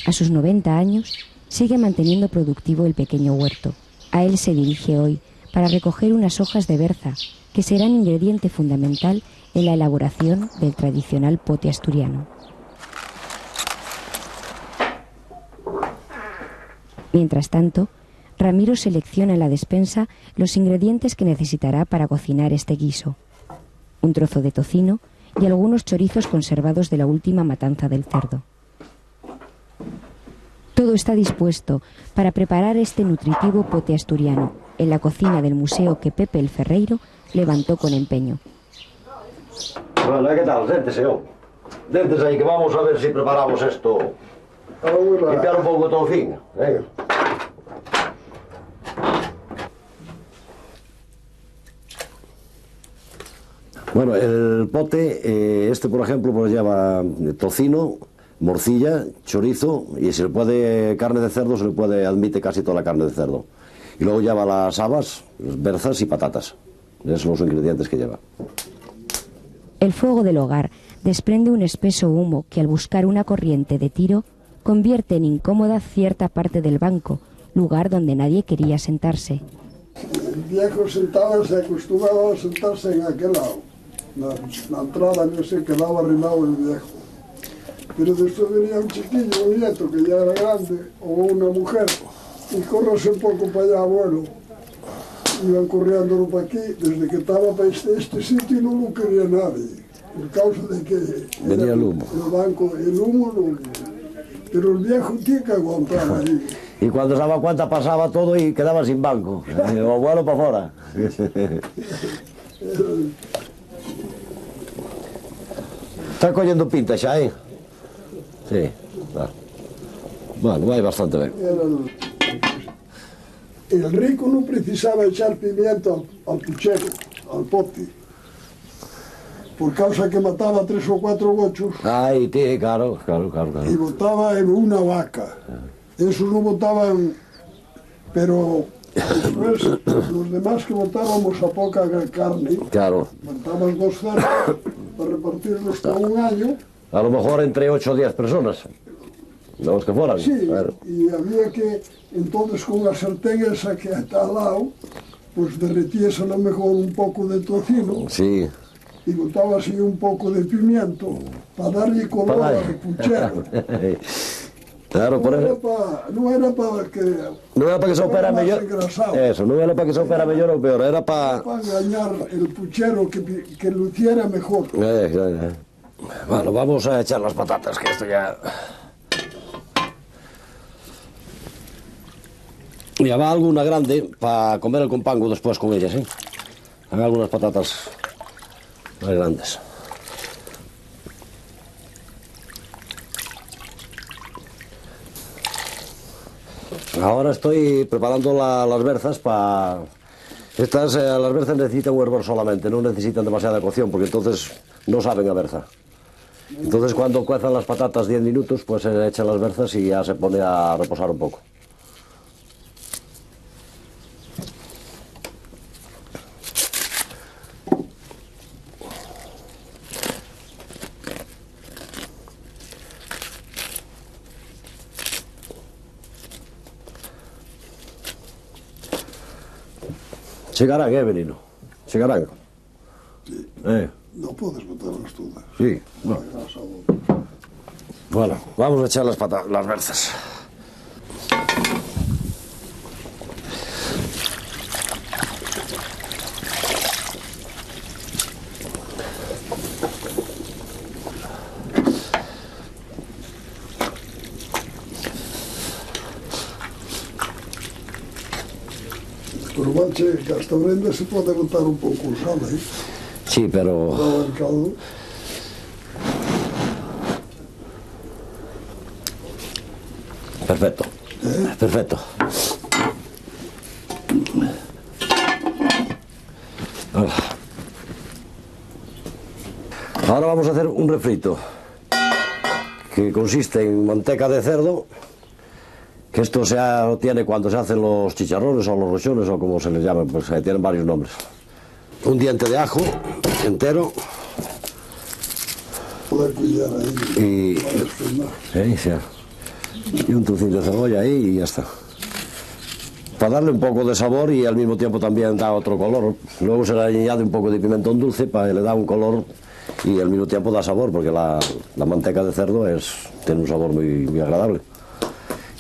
A sus 90 años, sigue manteniendo productivo el pequeño huerto. A él se dirige hoy para recoger unas hojas de berza, que serán ingrediente fundamental en la elaboración del tradicional pote asturiano. Mientras tanto, Ramiro selecciona en la despensa los ingredientes que necesitará para cocinar este guiso. Un trozo de tocino y algunos chorizos conservados de la última matanza del cerdo. Todo está dispuesto para preparar este nutritivo pote asturiano en la cocina del museo que Pepe el Ferreiro levantó con empeño. Bueno, ¿qué tal? Siéntese, siéntese ahí que vamos a ver si preparamos esto. Limpiar un poco de tocino. Venga. Bueno, el pote, este por ejemplo, pues lleva tocino, morcilla, chorizo y si le puede carne de cerdo, se le puede, admite casi toda la carne de cerdo. Y luego lleva las habas, las berzas y patatas. Esos son los ingredientes que lleva. El fuego del hogar desprende un espeso humo que al buscar una corriente de tiro convierte en incómoda cierta parte del banco, lugar donde nadie quería sentarse. El viejo se acostumbraba a sentarse en aquel lado. La entrada no se quedaba arrimado el viejo. Pero después venía un chiquillo, un nieto que ya era grande, o una mujer, y córrase un poco para allá, abuelo. Iban corriendo para aquí, desde que estaba para este sitio no lo quería nadie, por causa de que venía el humo. El banco, el humo, pero el viejo tiene que aguantar ahí. Y cuando se daba cuenta pasaba todo y quedaba sin banco. O abuelo para afuera. Está cogiendo pinta xa, Sí, claro. Bueno, vai bastante ben. El rico no precisaba echar pimienta al puchero, al pote, por causa que mataba 3 o 4 gochos. Ay, sí, claro. Y botaba en una vaca. Esos no botaban, pero después los demás que botábamos a poca carne, claro, botaban 2 cerdos para repartirlos por un año. A lo mejor entre 8 o 10 personas, los que fueran. Sí, claro. Y había que, entonces con la sartén esa que está al lado, pues derretías a lo mejor un poco de tocino. Sí. Y botaba así un poco de pimiento para darle color al puchero. Claro, por eso. No era para que... No era para que se opera mellor. Eso, no era para que se opera mellor ou peor, era para... Para engañar el puchero que luciera mejor. Bueno, vamos a echar las patatas, que esto ya... Y va alguna grande para comer el compango después con ellas, Hay algunas patatas más grandes. Ahora estoy preparando las berzas para... Estas, las berzas necesitan un hervor solamente, no necesitan demasiada cocción, porque entonces no saben a berza. Entonces cuando cuezan las patatas 10 minutos, pues se echan las berzas y ya se pone a reposar un poco. Chegarán, Benino. Chegarán. Sí. No puedes botarlas todas. Sí. No. Bueno, vamos a echar las berzas. Pero manche, que hasta Brenda se puede botar un poco sal, Sí, pero... Para el caldo. Perfecto. Perfecto. Ahora vamos a hacer un refrito que consiste en manteca de cerdo, que esto se obtiene cuando se hacen los chicharrones o los rochones o como se les llama, pues tienen varios nombres. Un diente de ajo entero y Y un trocito de cebolla ahí y ya está. Para darle un poco de sabor y al mismo tiempo también da otro color. Luego se le añade un poco de pimentón dulce para que le da un color y al mismo tiempo da sabor, porque la manteca de cerdo tiene un sabor muy agradable.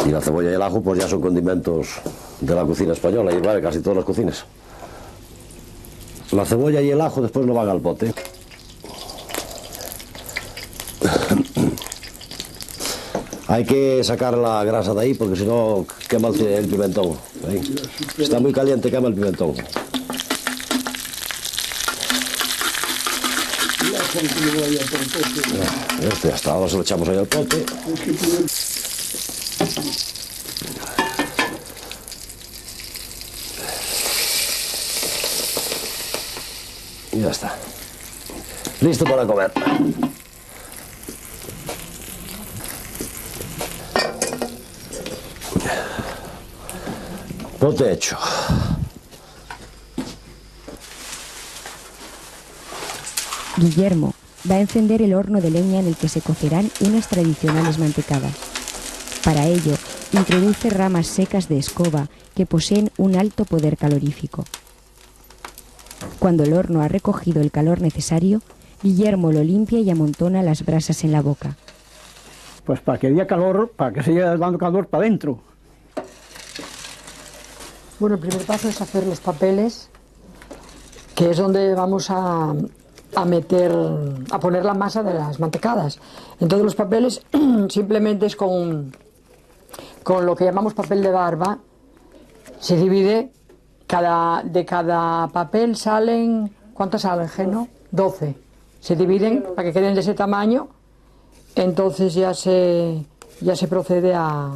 Y la cebolla y el ajo pues ya son condimentos de la cocina española y vale, casi todas las cocinas. La cebolla y el ajo después no van al pote. Hay que sacar la grasa de ahí porque si no quema el pimentón. Ahí. Está muy caliente, quema el pimentón. Este hasta ahora se lo echamos ahí al pote. Y ya está. Listo para comer. Pote hecho. Guillermo va a encender el horno de leña en el que se cocerán unas tradicionales mantecadas. Para ello, introduce ramas secas de escoba que poseen un alto poder calorífico. Cuando el horno ha recogido el calor necesario, Guillermo lo limpia y amontona las brasas en la boca. Pues para que haya calor, para que siga dando calor para adentro. Bueno, el primer paso es hacer los papeles, que es donde vamos a poner la masa de las mantecadas. Entonces los papeles simplemente es con lo que llamamos papel de barba. Se divide, de cada papel salen, ¿cuántos salen, Geno? 12. Se dividen para que queden de ese tamaño, entonces ya se procede a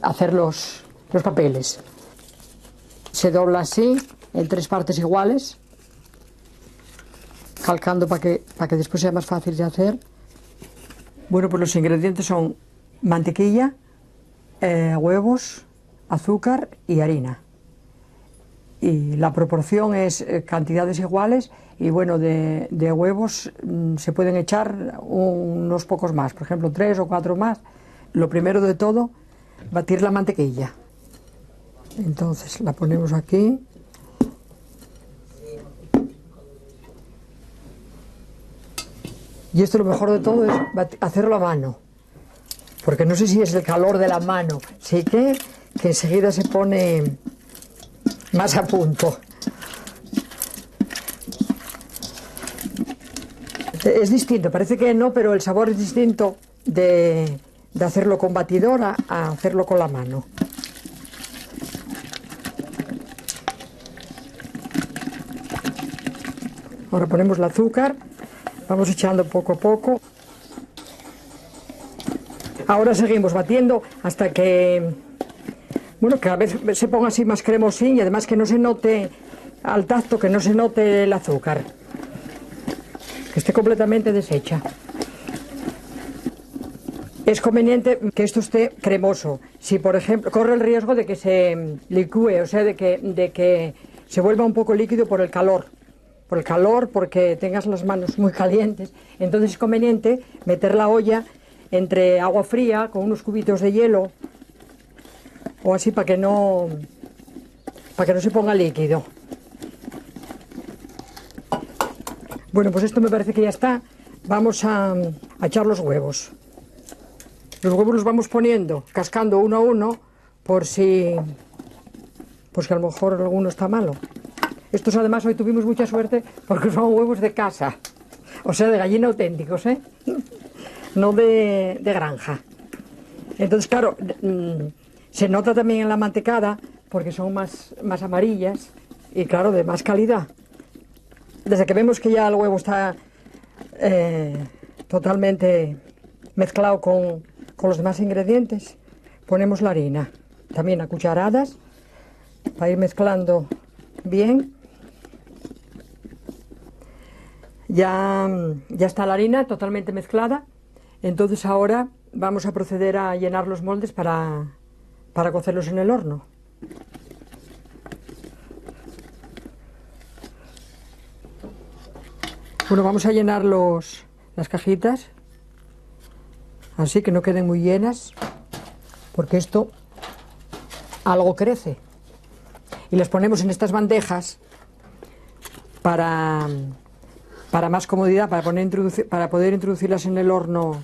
hacer los papeles. Se dobla así, en 3 partes iguales, calcando para que después sea más fácil de hacer. Bueno, pues los ingredientes son mantequilla, huevos, azúcar y harina. Y la proporción es cantidades iguales y bueno, de huevos se pueden echar unos pocos más, por ejemplo 3 o 4 más. Lo primero de todo, batir la mantequilla. Entonces la ponemos aquí. Y esto lo mejor de todo es hacerlo a mano, porque no sé si es el calor de la mano, sí que enseguida se pone más a punto. Es distinto, parece que no, pero el sabor es distinto de hacerlo con batidora a hacerlo con la mano. Ahora ponemos el azúcar, vamos echando poco a poco. Ahora seguimos batiendo hasta que, bueno, cada vez se ponga así más cremosín y además que no se note al tacto, que no se note el azúcar, que esté completamente deshecha. Es conveniente que esto esté cremoso. Si, por ejemplo, corre el riesgo de que se licúe, o sea, de que se vuelva un poco líquido por el calor, porque tengas las manos muy calientes. Entonces es conveniente meter la olla entre agua fría con unos cubitos de hielo o así para que no se ponga líquido. Bueno, pues esto me parece que ya está. Vamos a echar los huevos. Los huevos los vamos poniendo, cascando uno a uno, por si a lo mejor alguno está malo. Estos además hoy tuvimos mucha suerte porque son huevos de casa, o sea, de gallina auténticos, ¿eh? No de granja. Entonces, claro, se nota también en la mantecada porque son más amarillas y, claro, de más calidad. Desde que vemos que ya el huevo está totalmente mezclado con los demás ingredientes, ponemos la harina, también a cucharadas, para ir mezclando bien. Ya está la harina totalmente mezclada, entonces ahora vamos a proceder a llenar los moldes para cocerlos en el horno. Bueno, vamos a llenar las cajitas, así que no queden muy llenas, porque esto algo crece. Y las ponemos en estas bandejas para más comodidad, para poder introducirlas en el horno.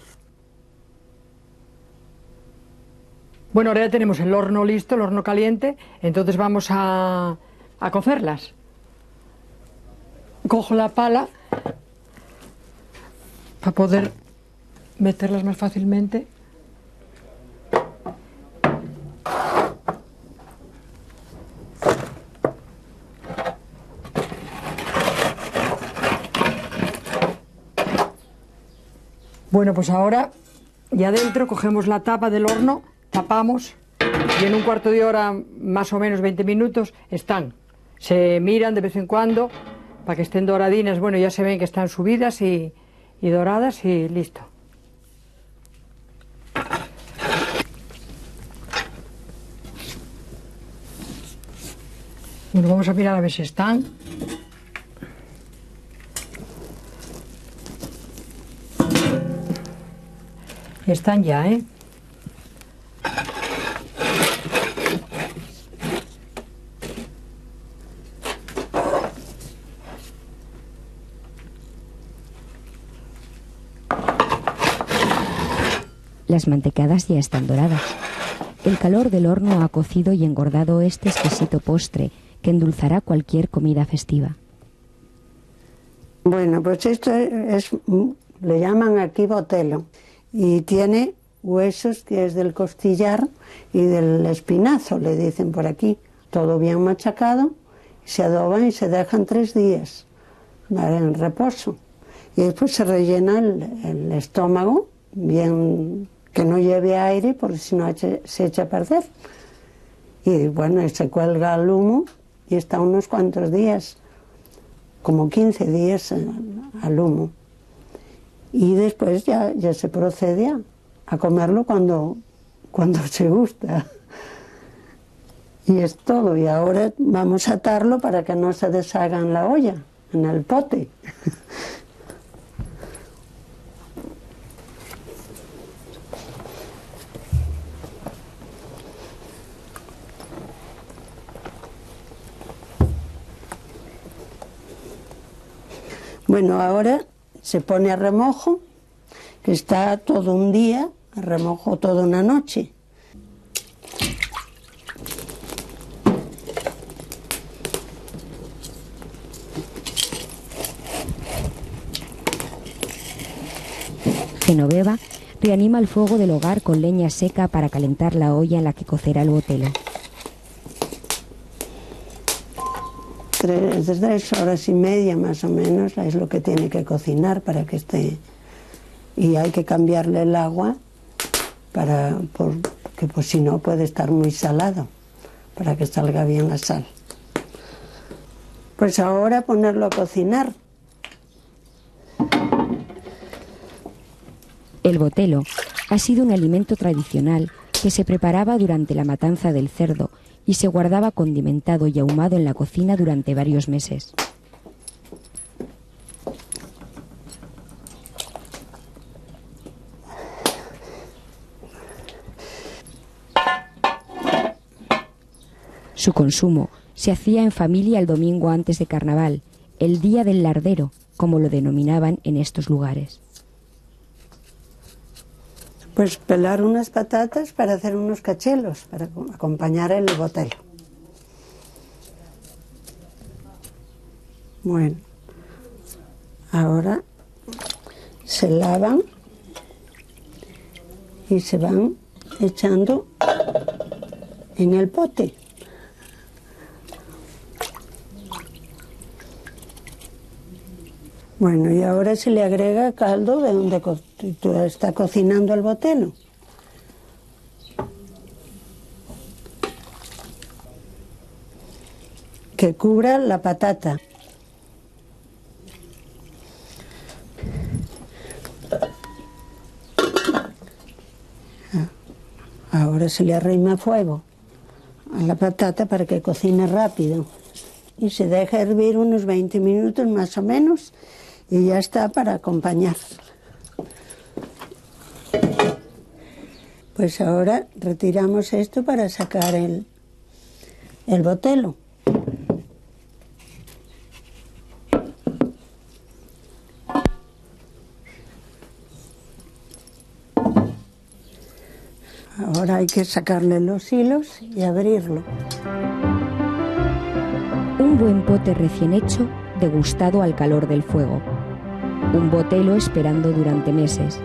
Bueno, ahora ya tenemos el horno listo, el horno caliente, entonces vamos a cocerlas. Cojo la pala para poder meterlas más fácilmente. Bueno, pues ahora ya dentro cogemos la tapa del horno, tapamos y en un cuarto de hora, más o menos 20 minutos, están. Se miran de vez en cuando para que estén doradinas. Bueno, ya se ven que están subidas y doradas y listo. Bueno, vamos a mirar a ver si están. Están ya, ¿eh? Las mantecadas ya están doradas. El calor del horno ha cocido y engordado este exquisito postre que endulzará cualquier comida festiva. Bueno, pues esto le llaman aquí botelo y tiene huesos que es del costillar y del espinazo, le dicen por aquí. Todo bien machacado, se adoban y se dejan 3 días en reposo. Y después se rellena el estómago, bien que no lleve aire porque si no se echa a perder. Y bueno, se cuelga al humo y está unos cuantos días, como 15 días al humo. Y después ya se procede a comerlo cuando se gusta. Y es todo. Y ahora vamos a atarlo para que no se deshaga en la olla, en el pote. Bueno, ahora se pone a remojo, que está todo un día, a remojo toda una noche. Genoveva reanima el fuego del hogar con leña seca para calentar la olla en la que cocerá el botelo. 3 horas y media más o menos es lo que tiene que cocinar para que esté. Y hay que cambiarle el agua porque pues si no puede estar muy salado, para que salga bien la sal. Pues ahora ponerlo a cocinar. El botelo ha sido un alimento tradicional que se preparaba durante la matanza del cerdo y se guardaba condimentado y ahumado en la cocina durante varios meses. Su consumo se hacía en familia el domingo antes de Carnaval, el día del lardero, como lo denominaban en estos lugares. Pues pelar unas patatas para hacer unos cachelos, para acompañar el botelo. Bueno, ahora se lavan y se van echando en el pote. Bueno, y ahora se le agrega caldo de donde está cocinando el botelo. Que cubra la patata. Ahora se le arrima fuego a la patata para que cocine rápido. Y se deja hervir unos 20 minutos más o menos y ya está para acompañar. Pues ahora retiramos esto para sacar el botelo. Ahora hay que sacarle los hilos y abrirlo. Un buen pote recién hecho, degustado al calor del fuego. Un botelo esperando durante meses.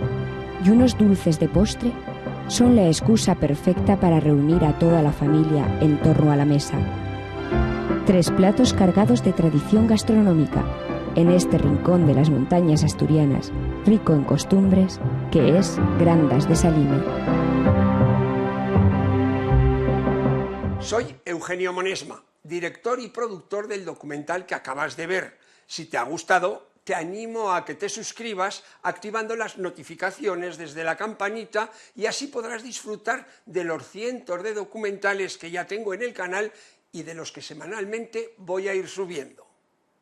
Y unos dulces de postre son la excusa perfecta para reunir a toda la familia en torno a la mesa. 3 platos cargados de tradición gastronómica en este rincón de las montañas asturianas, rico en costumbres, que es Grandas de Salime. Soy Eugenio Monesma, director y productor del documental que acabas de ver. Si te ha gustado, te animo a que te suscribas activando las notificaciones desde la campanita y así podrás disfrutar de los cientos de documentales que ya tengo en el canal y de los que semanalmente voy a ir subiendo.